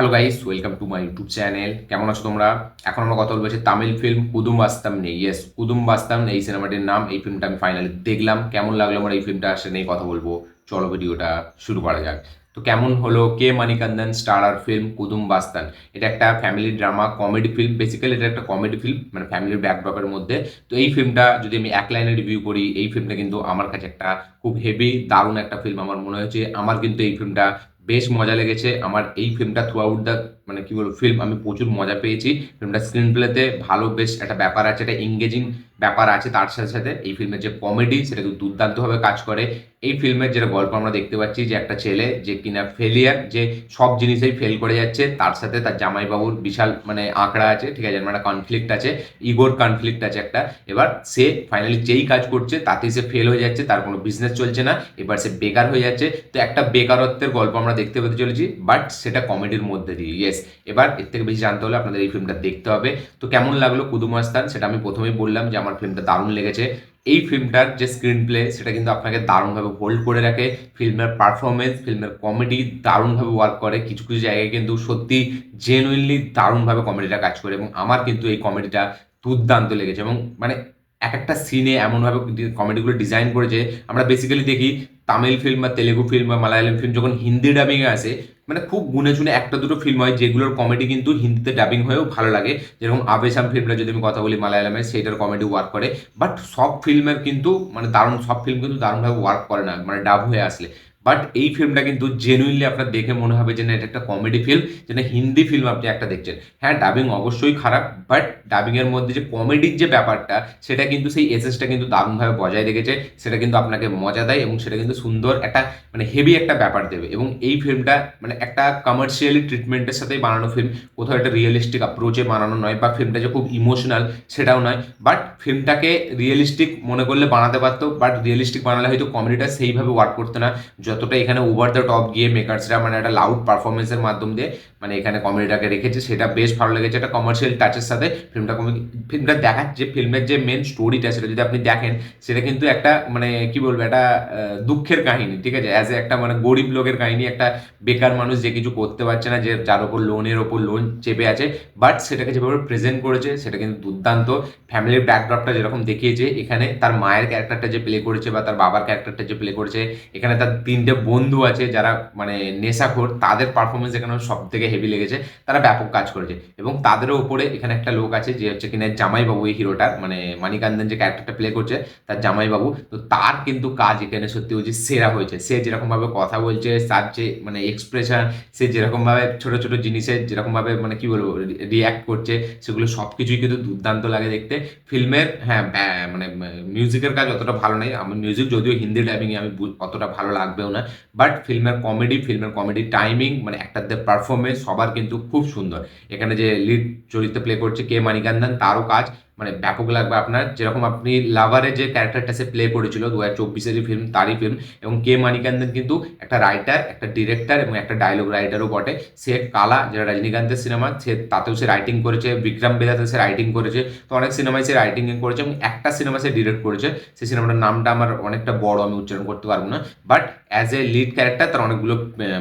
Hello guys, welcome to my YouTube channel. কেমন আছো তোমরা? এখন আমরা কথা বলবো তামিল ফিল্ম কুদুম বাস্তাম নিয়ে। ইয়েস, কুদুম বাস্তাম এই সিনেমাটির নাম। এই ফিল্মটা আমি ফাইনালি দেখলাম। কেমন লাগলো আমার এই ফিল্মটা, সে নিয়ে কথা বলবো। চলো ভিডিওটা শুরু করা যাক। তো কেমন হলো কে মানিকান্দন স্টার আর ফিল্ম কুদুম বাস্তান। এটা একটা family drama comedy film. Basically এটা একটা কমেডি ফিল্ম, মানে ফ্যামিলির ব্যাকড্রপের মধ্যে। তো এই ফিল্মটা যদি আমি এক লাইনে রিভিউ করি, এই ফিল্মটা কিন্তু আমার কাছে একটা খুব হেভি দারুণ একটা ফিল্ম আমার মনে হয়েছে। আমার কিন্তু এই ফিল্মটা বেশ মজা লেগেছে। আমার এই ফিল্মটা থ্রু আউট দ্য মানে কি বলবো ফিল্ম আমি প্রচুর মজা পেয়েছি। ফিল্মটা স্ক্রিন প্লেতে ভালো, বেশ একটা ব্যাপার আছে, একটা এঙ্গেজিং ব্যাপার আছে। তার সাথে সাথে এই ফিল্মের যে কমেডি সেটা কিন্তু দুর্দান্তভাবে কাজ করে। এই ফিল্মের যেটা গল্প আমরা দেখতে পাচ্ছি, যে একটা ছেলে যে কিনা ফেলিয়ার, যে সব জিনিসেই ফেল করে যাচ্ছে, তার সাথে তার জামাইবাবুর বিশাল মানে আঁকড়া আছে, ঠিক আছে, মানে কনফ্লিক্ট আছে, ইগোর কনফ্লিক্ট আছে একটা। এবার সে ফাইনালি যেই কাজ করছে তাতেই সে ফেল হয়ে যাচ্ছে, তার কোনো বিজনেস চলছে না, এবার সে বেকার হয়ে যাচ্ছে। তো একটা বেকারত্বের গল্প আমরা দেখতে পেতে চলেছি, বাট সেটা কমেডির মধ্যে দিয়ে। ইয়েস, এবার এর থেকে বেশি জানতে হলে আপনাদের এই ফিল্মটা দেখতে হবে। তো কেমন লাগলো কুদুম আস্তান, সেটা আমি প্রথমেই বললাম যে আমার ফিল্মটা দারুণ লেগেছে। এই ফিল্মটার যে স্ক্রিন প্লে সেটা কিন্তু আপনাকে দারুণভাবে হোল্ড করে রাখে। ফিল্মের পারফরমেন্স, ফিল্মের কমেডি দারুণভাবে ওয়ার্ক করে। কিছু কিছু জায়গায় কিন্তু সত্যি জেনুইনলি দারুণভাবে কমেডিটা কাজ করে, এবং আমার কিন্তু এই কমেডিটা দুর্দান্ত লেগেছে। এবং মানে এক একটা সিনে এমনভাবে কমেডিগুলো ডিজাইন করেছে। আমরা বেসিক্যালি দেখি তামিল ফিল্ম বা তেলেগু ফিল্ম বা মালায়ালাম ফিল্ম যখন হিন্দি ডাবিংয়ে আসে, মানে খুব গুনে চুনে একটা দুটো ফিল্ম হয় যেগুলোর কমেডি কিন্তু হিন্দিতে ডাবিং হয়েও ভালো লাগে। যেরকম আবেশাম ফিল্মটা যদি আমি কথা বলি মালায়ালামে, সেইটার কমেডি ওয়ার্ক করে। বাট সব ফিল্মের কিন্তু মানে দারুণ, সব ফিল্ম কিন্তু দারুণভাবে ওয়ার্ক করে না মানে ডাব হয়ে আসলে। বাট এই ফিল্মটা কিন্তু জেনুইনলি আপনার দেখে মনে হবে যে না, এটা একটা কমেডি ফিল্ম, যে না হিন্দি ফিল্ম আপনি একটা দেখছেন। হ্যাঁ, ডাবিং অবশ্যই খারাপ, বাট ডাবিংয়ের মধ্যে যে কমেডির যে ব্যাপারটা, সেটা কিন্তু সেই এসেসটা কিন্তু দারুণভাবে বজায় রেখেছে। সেটা কিন্তু আপনাকে মজা দেয়, এবং সেটা কিন্তু সুন্দর একটা মানে হেভি একটা ব্যাপার দেবে। এবং এই ফিল্মটা মানে একটা কমার্শিয়ালি ট্রিটমেন্টের সাথেই বানানো ফিল্ম, কোথাও একটা রিয়েলিস্টিক অ্যাপ্রোচে বানানো নয়, বা ফিল্মটা যে খুব ইমোশনাল সেটাও নয়। বাট ফিল্মটাকে রিয়েলিস্টিক মনে করলে বানাতে পারতো, বাট রিয়েলিস্টিক বানালে হয়তো কমেডিটা সেইভাবে ওয়ার্ক করতো না যতটা এখানে ওভার দ্য টপ গিয়ে মেকার্সরা মানে একটা লাউড পারফরমেন্সের মাধ্যম দিয়ে মানে এখানে কমেডিটাকে রেখেছে। সেটা বেশ ভালো লেগেছে, একটা কমার্শিয়াল টাচের সাথে ফিল্মটা দেখাচ্ছে। ফিল্মের যে মেন স্টোরিটা সেটা যদি আপনি দেখেন, সেটা কিন্তু একটা মানে কি বলবো, একটা দুঃখের কাহিনী, ঠিক আছে, অ্যাজ এ একটা মানে গরিব লোকের কাহিনী। একটা বেকার মানুষ যে কিছু করতে পারছে না, যে যার ওপর লোনের ওপর লোন চেপে আছে, বাট সেটাকে যেভাবে প্রেজেন্ট করেছে সেটা কিন্তু দুর্দান্ত। ফ্যামিলির ব্যাকড্রপটা যেরকম দেখিয়েছে, এখানে তার মায়ের ক্যারেক্টারটা যে প্লে করেছে বা তার বাবার ক্যারেক্টারটা যে প্লে করেছে, এখানে তার তিনটে বন্ধু আছে যারা মানে নেশাখোর, তাদের পারফরমেন্স এখানে সব থেকে হেভি লেগেছে। তারা ব্যাপক কাজ করেছে, এবং তাদেরও উপরে এখানে একটা লোক আছে যে হচ্ছে কিনা জামাইবাবু, এই হিরোটার মানে মানিকান্দন যে ক্যারেক্টারটা প্লে করছে তার জামাইবাবু। তো তার কিন্তু কাজ এখানে সত্যি হচ্ছে সেরা হয়েছে। সে যেরকমভাবে কথা বলছে, তার যে মানে এক্সপ্রেশন, সে যেরকমভাবে ছোট ছোট জিনিসে যেরকমভাবে মানে কি বলবো রিয়াক্ট করছে, সেগুলো সব কিছুই কিন্তু দুর্দান্ত লাগে দেখতে। ফিল্মের হ্যাঁ মানে মিউজিকের কাজ অতটা ভালো নেই আমার, মিউজিক যদিও হিন্দি ডাবিংয়ে আমি অতটা ভালো লাগবেও না। বাট ফিল্মের কমেডি টাইমিং মানে অ্যাক্টারদের পারফরমেন্স সবার কিন্তু খুব সুন্দর। এখানে যে লিড চরিত্রে প্লে করছে কে মানিকান্দন, তারও কাজ মানে ব্যাপক লাগবে আপনার। যেরকম আপনি লাভারে যে ক্যারেক্টারটা সে প্লে করেছিল 2024-এরই ফিল্ম, তারই ফিল্ম। এবং কে মানিকান্দন কিন্তু একটা রাইটার, একটা ডিরেক্টর এবং একটা ডায়লগ রাইটারও বটে। সে কালা, যেটা রজনীকান্তের সিনেমা, সে তাতেও সে রাইটিং করেছে, বিক্রম বেদাতে সে রাইটিং করেছে। তো অনেক সিনেমায় সে রাইটিং করেছে, এবং একটা সিনেমা সে ডিরেক্ট করেছে। সেই সিনেমাটার নামটা আমার অনেকটা বড়, আমি উচ্চারণ করতে পারবো না। But as a lead character তার অনেকগুলো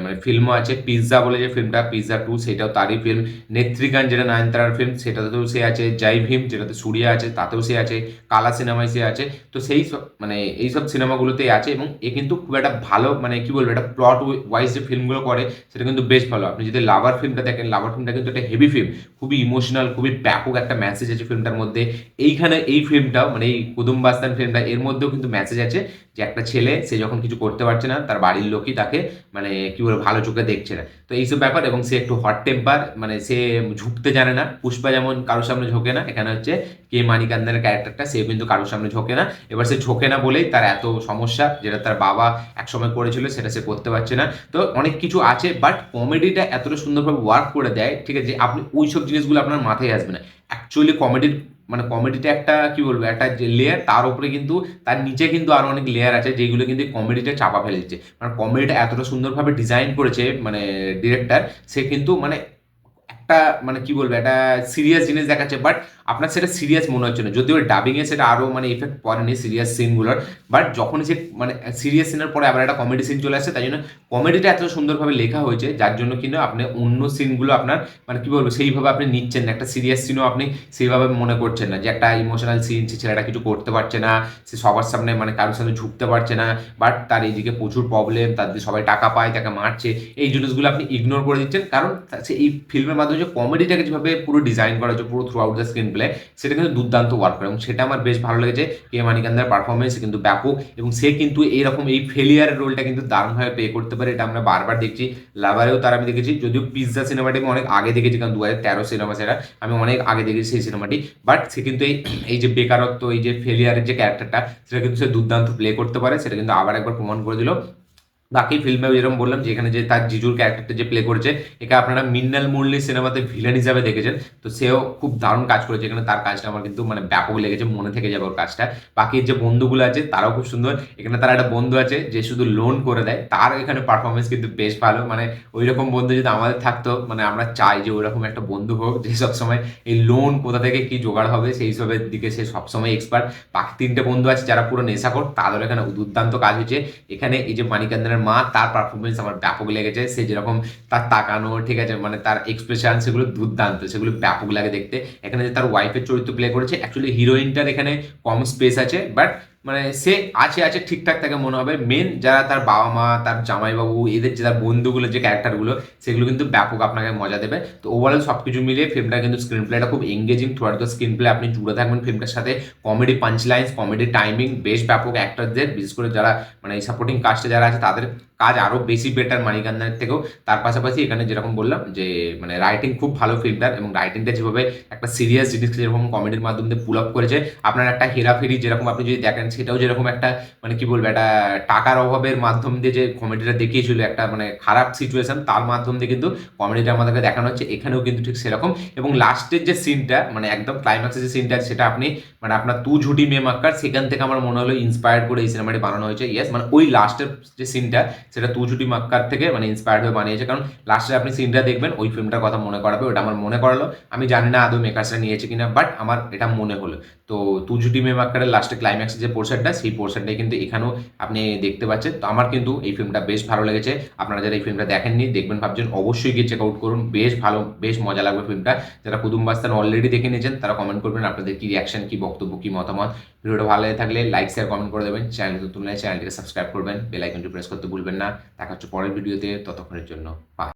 মানে ফিল্মও আছে। পিৎজা বলে যে ফিল্মটা, পিৎজা 2, সেটাও তারই ফিল্ম। নেত্রিকান যেটা নয়নতারার ফিল্ম, সেটাতেও সে আছে। জয় ভীম যেটাতে সূর্যা আছে, তাতেও সে আছে। কালা সিনেমায় সে আছে। তো সেই সব মানে এইসব সিনেমাগুলোতেই আছে। এবং এ কিন্তু খুব একটা ভালো মানে কি বলবো, একটা প্লট ওয়াইজ যে ফিল্মগুলো করে সেটা কিন্তু বেশ ভালো। আপনি যদি লাভার ফিল্মটা দেখেন, লাভার ফিল্মটা কিন্তু একটা হেভি ফিল্ম, খুবই ইমোশনাল, খুবই ব্যাপক একটা মেসেজ আছে ফিল্মটার মধ্যে। এইখানে এই ফিল্মটাও মানে এই কুদুম বাস্তান ফিল্মটা, এর মধ্যেও কিন্তু মেসেজ আছে, যে একটা ছেলে সে যখন কিছু করতে পারছে না, তার বাড়ির লোকই তাকে মানে কি বলবো ভালো চোখে দেখছে না। তো এইসব ব্যাপার, এবং সে একটু হট টেম্পার, মানে সে ঝুঁকতে জানে না। পুষ্পা যেমন কারোর সামনে ঝোঁকে না, এখানে হচ্ছে কে মানিকান্দানের ক্যারেক্টারটা, সে কিন্তু কারোর সামনে ঝোঁকে না। এবার সে ঝোঁকে না বলেই তার এত সমস্যা, যেটা তার বাবা একসময় করেছিল সেটা সে করতে পারছে না। তো অনেক কিছু আছে, বাট কমেডিটা এতটা সুন্দরভাবে ওয়ার্ক করে দেয়, ঠিক আছে, যে আপনি ওই সব জিনিসগুলো আপনার মাথায় আসবে না। অ্যাকচুয়ালি কমেডির মানে কমেডিটা একটা কি বলবো, একটা যে লেয়ার, তার উপরে কিন্তু তার নিচে কিন্তু আরো অনেক লেয়ার আছে যেগুলো কিন্তু কমেডিটা চাপা ফেলে দিচ্ছে। মানে কমেডিটা এতটা সুন্দরভাবে ডিজাইন করেছে মানে ডিরেক্টর, সে কিন্তু মানে একটা মানে কি বলবো একটা সিরিয়াস জিনিস দেখাচ্ছে, বাট আপনার সেটা সিরিয়াস মনে হচ্ছে না, যদিও ডাবিংয়ে সেটা আরও মানে ইফেক্ট পড়েনি সিরিয়াস সিনগুলোর, বাট যখন সে মানে সিরিয়াস সিনের পরে আবার একটা কমেডি সিন চলে আসছে, তাই জন্য কমেডিটা এত সুন্দরভাবে লেখা হয়েছে যার জন্য কিন্তু আপনি অন্য সিনগুলো আপনার মানে কি বলবো সেইভাবে আপনি নিচ্ছেন না, একটা সিরিয়াস সিনও আপনি সেইভাবে মনে করছেন না, যে একটা ইমোশনাল সিন, সে ছেলেটা কিছু করতে পারছে না, সে সবার সামনে মানে কারোর সামনে ঝুঁকতে পারছে না, বাট তার এইদিকে প্রচুর প্রবলেম, তাদের সবাই টাকা পায়, তাকে মারছে, এই জিনিসগুলো আপনি ইগনোর করে দিচ্ছেন, কারণ সে এই ফিল্মের মাধ্যমে যে কমেডিটাকে যেভাবে পুরো ডিজাইন করা হয়েছে পুরো through out the screen play, সেটা কিন্তু দুর্দান্ত ওয়ার্ক করে, এবং সেটা আমার বেশ ভালো লেগেছে। কে মানিকান্দার পারফরমেন্স কিন্তু ব্যাপক, এবং সে কিন্তু এইরকম এই ফেলিয়ারের রোলটা কিন্তু দারুণভাবে প্লে করতে পারে, এটা আমরা বারবার দেখছি। লাভারেও তার আমি দেখেছি, যদিও পিৎজা সিনেমাটি আমি অনেক আগে দেখেছি, কারণ 2013 সিনেমা, সেটা আমি অনেক আগে দেখেছি সেই সিনেমাটি, বাট সে কিন্তু এই যে বেকারত্ব, এই যে ফেলিয়ারের যে ক্যারেক্টারটা, সেটা কিন্তু সে দুর্দান্ত প্লে করতে পারে, সেটা কিন্তু আবার একবার প্রমাণ করে দিল। বাকি ফিল্মেও যেরকম বললাম যে এখানে যে তার জিজুর ক্যারেক্টারটা যে প্লে করেছে, একে আপনারা মিন্নাল মুরলি সিনেমাতে ভিলেন হিসাবে দেখেছেন, তো সেও খুব দারুণ কাজ করেছে এখানে, তার কাজটা আমার কিন্তু মানে ব্যাপক লেগেছে, মনে থেকে যাবে ওর কাজটা। বাকি যে বন্ধুগুলো আছে তারাও খুব সুন্দর, এখানে তার একটা বন্ধু আছে যে শুধু লোন করে দেয়, তার এখানে পারফরমেন্স কিন্তু বেশ ভালো, মানে ওই রকম বন্ধু যদি আমাদের থাকতো, মানে আমরা চাই যে ওইরকম একটা বন্ধু হোক যে সবসময় এই লোন কোথা থেকে কি জোগাড় হবে সেই সবের দিকে সে সবসময় এক্সপার্ট। বাকি তিনটে বন্ধু আছে যারা পুরো নেশাখোর, তাদের এখানে দুর্দান্ত কাজ হয়েছে। এখানে এই যে মানিকান্দানের মা, তার পারফরমেন্স আমার ব্যাপক লেগেছে, সে যেরকম তার তাকানো, ঠিক আছে, মানে তার এক্সপ্রেশন, সেগুলো দুর্দান্ত, সেগুলো ব্যাপক লাগে দেখতে। এখানে যে তার ওয়াইফের চরিত্র প্লে করেছে, অ্যাকচুয়ালি হিরোইনটার এখানে কম স্পেস আছে, বাট মানে সে আছে আছে ঠিকঠাক তাকে মনে হবে। মেন যারা তার বাবা মা, তার জামাইবাবু, এদের যে তার বন্ধুগুলো যে ক্যারেক্টারগুলো, সেগুলো কিন্তু ব্যাপক আপনাকে মজা দেবে। তো ওভারঅল সব কিছু মিলিয়ে ফিল্মটা কিন্তু স্ক্রিন প্লেটা খুব engaging, throughout the screen play আপনি জুড়ে থাকবেন ফিল্মটার সাথে। Comedy punch lines, comedy timing বেশ ব্যাপক, অ্যাক্টরদের বিশেষ করে যারা মানে এই সাপোর্টিং কাস্টে যারা আছে তাদের কাজ আরও বেশি বেটার মানিকান্দার থেকেও। তার পাশাপাশি এখানে যেরকম বললাম যে মানে রাইটিং খুব ভালো ফিল্মটার, এবং রাইটিংটা যেভাবে একটা সিরিয়াস জিনিসকে যেরকম কমেডির মাধ্যমে দিয়ে পুল আপ করেছে, আপনার একটা হেরাফেরি যেরকম আপনি যদি দেখেন, সেটাও যেরকম একটা মানে কি বলবো, একটা টাকার অভাবের মাধ্যম দিয়ে যে কমেডিটা দেখিয়েছিল, একটা মানে খারাপ সিচুয়েশন, তার মাধ্যম দিয়ে কিন্তু কমেডিটা আমাদেরকে দেখানো হচ্ছে, এখানেও কিন্তু ঠিক সেরকম। এবং লাস্টের যে সিনটা মানে একদম ক্লাইম্যাক্সের যে সিনটা, সেটা আপনি মানে আপনার তু ঝুটি মে মাক্কার, সেখান থেকে আমার মনে হলো ইন্সপায়ার্ড করে এই সিনেমাটি বানানো হয়েছে। ইয়েস, মানে ওই লাস্টের যে সিনটা, সেটা তু ঝুটি মাক্কার থেকে মানে ইন্সপায়ার্ড হয়ে বানিয়েছে, কারণ লাস্টে আপনি সিনটা দেখবেন ওই ফিল্মটার কথা মনে করাবে, ওটা আমার মনে করালো। আমি জানি না আদৌ মেকার্সরা নিয়েছে কিনা, বাট আমার এটা মনে হলো। তো তু ঝুটি মে মাক্কারের লাস্টে ক্লাইম্যাক্সের যে পোর্শনটা, সেই পোর্শনটাই কিন্তু এখানেও আপনি দেখতে পাচ্ছেন। তো আমার কিন্তু এই ফিল্মটা বেশ ভালো লেগেছে। আপনারা যারা এই ফিল্মটা দেখেননি, দেখবেন ভাবছেন, অবশ্যই গিয়ে চেক আউট করুন, বেশ ভালো, বেশ মজা লাগবে ফিল্মটা। যারা কুদুম বাস্তান অলরেডি দেখে নিয়েছেন, তারা কমেন্ট করবেন আপনাদের কি রিয়াকশন, কি বক্তব্য, কি মতামত। ভিডিওটা ভালো লেগে থাকলে লাইক শেয়ার কমেন্ট করে দেবেন, চ্যানেলটি নতুন হলে চ্যানেলটিকে সাবস্ক্রাইব করবেন, বেল আইকনটি প্রেস করতে ভুলবেন না। দেখা হচ্ছে পরের ভিডিওতে, ততক্ষণের জন্য বাই।